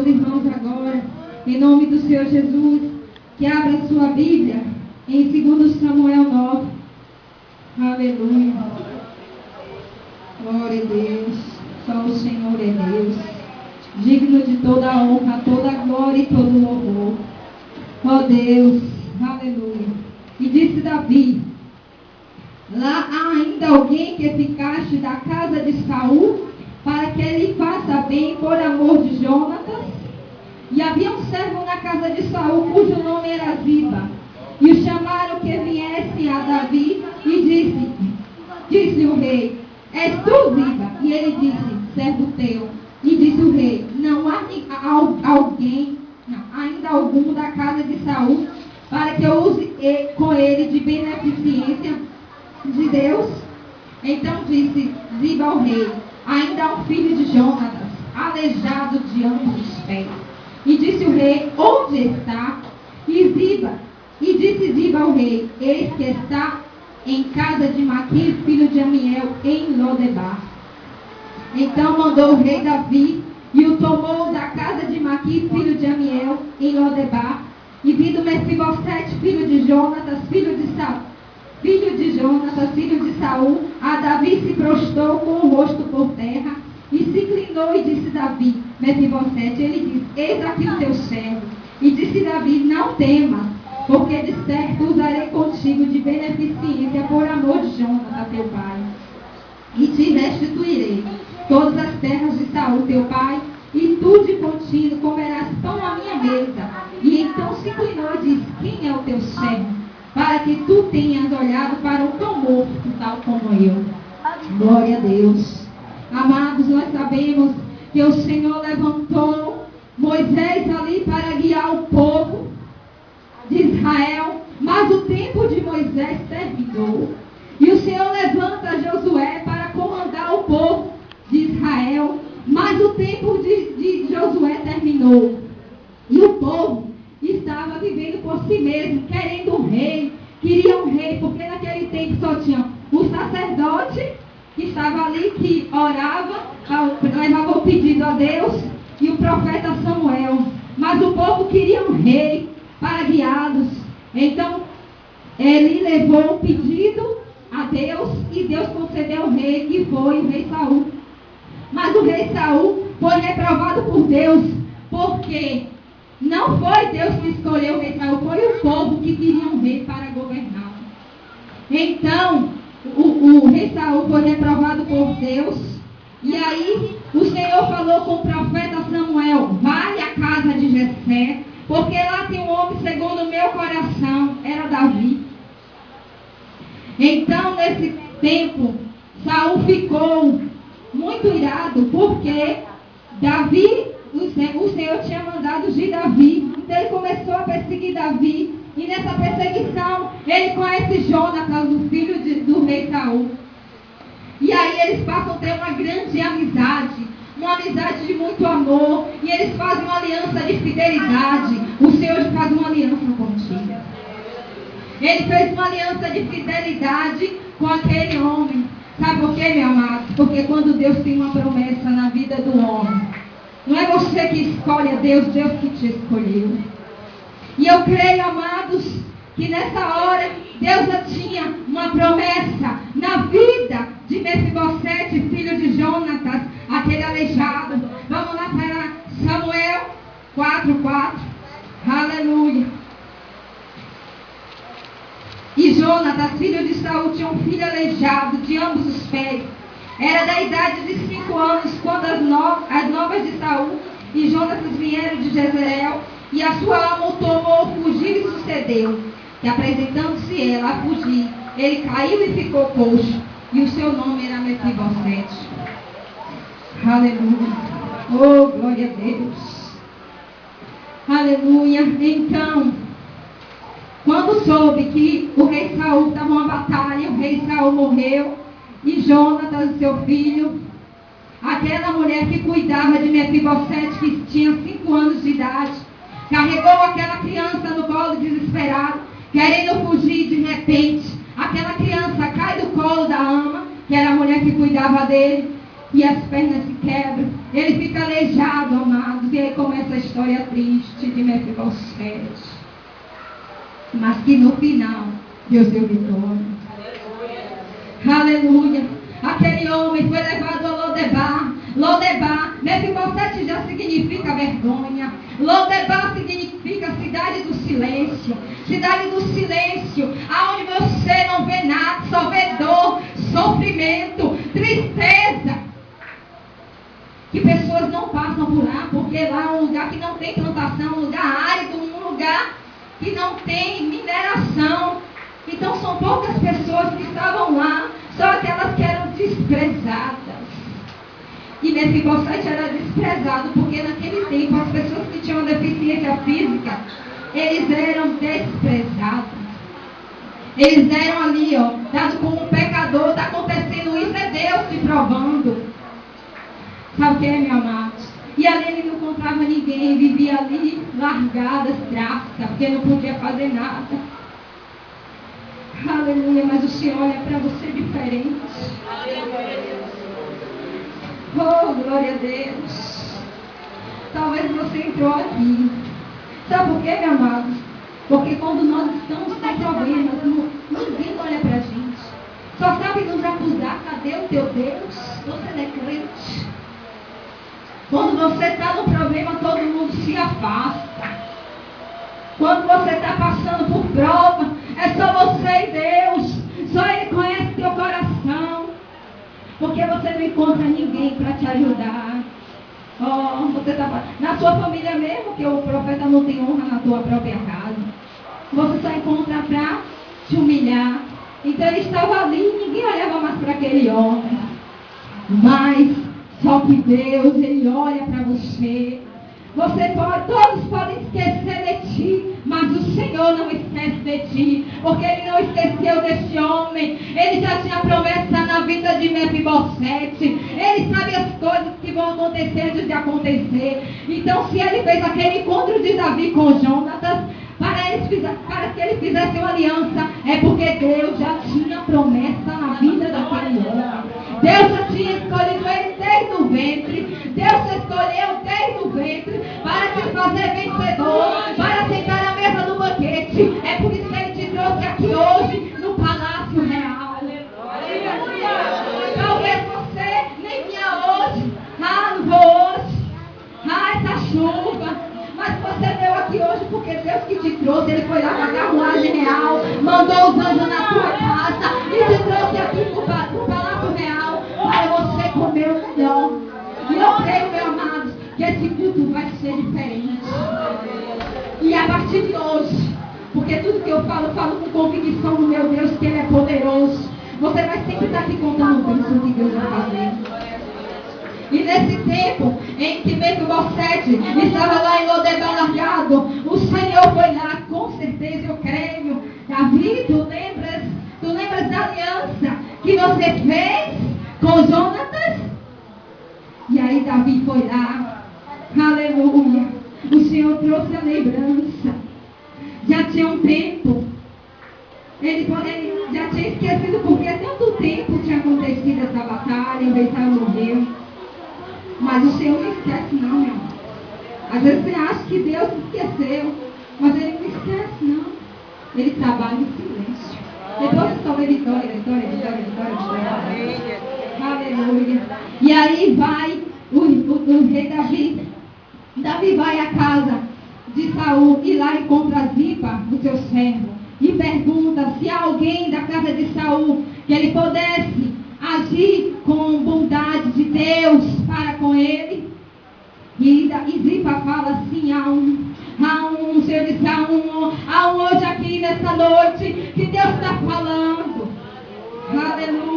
Irmãos, agora, em nome do Senhor Jesus, que abra sua Bíblia em 2 Samuel 9. Aleluia. Glória a Deus. Só o Senhor é Deus, digno de toda a honra, toda a glória e todo o louvor. Ó Deus, aleluia. E disse Davi: lá há ainda alguém que ficaste da casa de Saul, para que ele faça bem por amor de Jonatas. E havia um servo na casa de Saul, cujo nome era Ziba. E o chamaram que viesse a Davi, e disse o rei: és tu, Ziba? E ele disse: servo teu. E disse o rei: não há ainda algum da casa de Saul, para que eu use com ele de beneficência de Deus? Então disse Ziba ao rei: ainda há um filho de Jonatas, aleijado de ambos os pés. E disse o rei: onde está? E disse Ziba ao rei: eis que está em casa de Maquir, filho de Amiel, em Lodebar. Então mandou o rei Davi, e o tomou da casa de Maquir, filho de Amiel, em Lodebar. E vindo Mefibosete, filho de Jonatas, filho de Saul, a Davi se prostrou com o rosto por terra, e se inclinou e disse Davi: Mefibosete. Ele disse: eis aqui o teu servo. E disse Davi: não temas, porque de certo usarei contigo de beneficência por amor de Jonatas teu pai, e te restituirei todas as terras de Saul teu pai, e tu de contínuo comerás pão à minha mesa. E então se inclinou e disse: quem é o teu servo, para que tu tenhas olhado para um tão morto, tal como eu? Glória a Deus. Amados, nós sabemos que o Senhor levantou Moisés ali para guiar o povo de Israel, mas o tempo de Moisés terminou. E o Senhor levanta Josué para comandar o povo de Israel, mas o tempo de Josué terminou. E o povo estava vivendo por si mesmo, querendo um rei, queria um rei, porque naquele tempo só tinha o sacerdote que estava ali, que orava, levava o pedido a Deus, e o profeta Samuel. Mas o povo queria um rei para guiá-los. Então ele levou o pedido a Deus, e Deus concedeu o rei, que foi o rei Saul. Mas o rei Saul foi reprovado por Deus, porque não foi Deus que escolheu o rei Saul, foi o povo que queria um rei para governar. Então o rei Saul foi reprovado por Deus. E aí o Senhor falou com o profeta Samuel: vai à casa de Jessé, porque lá tem um homem segundo o meu coração. Era Davi. Então nesse tempo Saul ficou muito irado, porque Davi, o Senhor tinha mandado de Davi. Então ele começou a perseguir Davi. E nessa perseguição ele conhece Jonatas, o filho do rei Saul. E aí eles passam a ter uma grande amizade, uma amizade de muito amor. E eles fazem uma aliança de fidelidade. O Senhor faz uma aliança contigo. Ele fez uma aliança de fidelidade com aquele homem. Sabe por quê, meu amado? Porque quando Deus tem uma promessa na vida do homem, não é você que escolhe a Deus, Deus que te escolheu. E eu creio, amados, que nessa hora Deus já tinha uma promessa na vida de Mefibosete, filho de Jonatas, aquele aleijado. Vamos lá para Samuel 4:4. Aleluia. E Jonatas, filho de Saul, tinha um filho aleijado de ambos os pés. Era da idade de 5 anos, quando as novas de Saul e Jonatas vieram de Jezreel, e a sua alma o tomou, fugir, e sucedeu que, apresentando-se ela a fugir, ele caiu e ficou coxo, e o seu nome era Mefibosete. Aleluia. Oh, glória a Deus. Aleluia. Então, quando soube que o rei Saul estava numa batalha, o rei Saul morreu, e Jonatas, seu filho, aquela mulher que cuidava de Mefibosete, que tinha 5 anos de idade, carregou aquela criança no colo desesperado, querendo fugir. De repente, aquela criança cai do colo da ama, que era a mulher que cuidava dele, e as pernas se quebram, ele fica aleijado, amados, e aí começa a história triste de Mefibosete. Mas que no final, Deus deu vitória. Aleluia. Aquele homem foi levado a Lodebar. Lodebar, Mefibosete já significa vergonha. Lodebar significa cidade do silêncio. Cidade do silêncio, aonde você não vê nada, só vê dor, sofrimento, tristeza. Que pessoas não passam por lá, porque lá é um lugar que não tem plantação, um lugar árido, um lugar que não tem mineração. Então são poucas pessoas que estavam lá, só aquelas que eram desprezadas. E Mefibosete era desprezado, porque naquele tempo as pessoas que tinham deficiência física, eles eram desprezados. Eles eram ali, dado como um pecador, está acontecendo isso, é Deus te provando. Sabe o que é, meu amado? E ali ele não encontrava ninguém, vivia ali largadas, traças, porque não podia fazer nada. Aleluia, mas o Senhor olha para você diferente. Oh, glória a Deus. Talvez você entrou aqui. Sabe por quê, meu amado? Porque quando nós estamos com problemas, ninguém olha para a gente. Só sabe nos acusar. Cadê o teu Deus? Você não é crente. Quando você está no problema, todo mundo se afasta. Quando você está passando por prova, é só você e Deus. Só Ele conhece teu coração. Porque você não encontra ninguém para te ajudar. Oh, você tá na sua família mesmo, que o profeta não tem honra na tua própria casa. Você só encontra para te humilhar. Então ele estava ali e ninguém olhava mais para aquele homem. Mas só que Deus, Ele olha para você. Todos podem esquecer de ti, mas o Senhor não esquece de ti, porque Ele não esqueceu deste homem. Ele já tinha promessa na vida de Mefibosete. Ele sabe as coisas que vão acontecer antes de acontecer. Então, se Ele fez aquele encontro de Davi com Jonatas, para que ele fizesse uma aliança, é porque Deus já tinha promessa na vida daquele homem. Deus já tinha escolhido ele desde o ventre. Deus te escolheu desde o ventre para te fazer vencedor, para sentar à mesa do banquete. É por isso que Ele te trouxe aqui hoje no Palácio Real. Aleluia. Talvez você nem vinha hoje. Não vou hoje. Essa chuva. Mas você veio aqui hoje porque Deus que te trouxe. Ele foi lá para a carruagem real, mandou os anjos na tua casa e te trouxe aqui para o Palácio Real para você comer o melhor. E eu creio, meu amado, que esse culto vai ser diferente. E a partir de hoje, porque tudo que eu falo com convicção no meu Deus, que Ele é poderoso. Você vai sempre estar aqui contando o que Deus vai fazer. E nesse tempo em que Mefibosete estava lá em Lodebar largado, o Senhor foi lá, com certeza eu creio. Davi, tu lembras da aliança que você fez com Jonatas? E aí Davi foi lá, aleluia. O Senhor trouxe a lembrança. Já tinha um tempo. Ele já tinha esquecido porque há tanto tempo tinha acontecido essa batalha, em vez de morreu. Mas o Senhor não esquece não, meu irmão. Às vezes você acha que Deus esqueceu, mas Ele não esquece não. Ele trabalha em silêncio. Depois você só vê vitória. Aleluia. E aí vai o rei Davi. Davi vai à casa de Saul e lá encontra Zipa, o seu servo, e pergunta se há alguém da casa de Saul que ele pudesse agir com bondade de Deus para com ele. E Zipa fala assim: há um, Senhor disse, há um hoje aqui nessa noite que Deus está falando. Aleluia.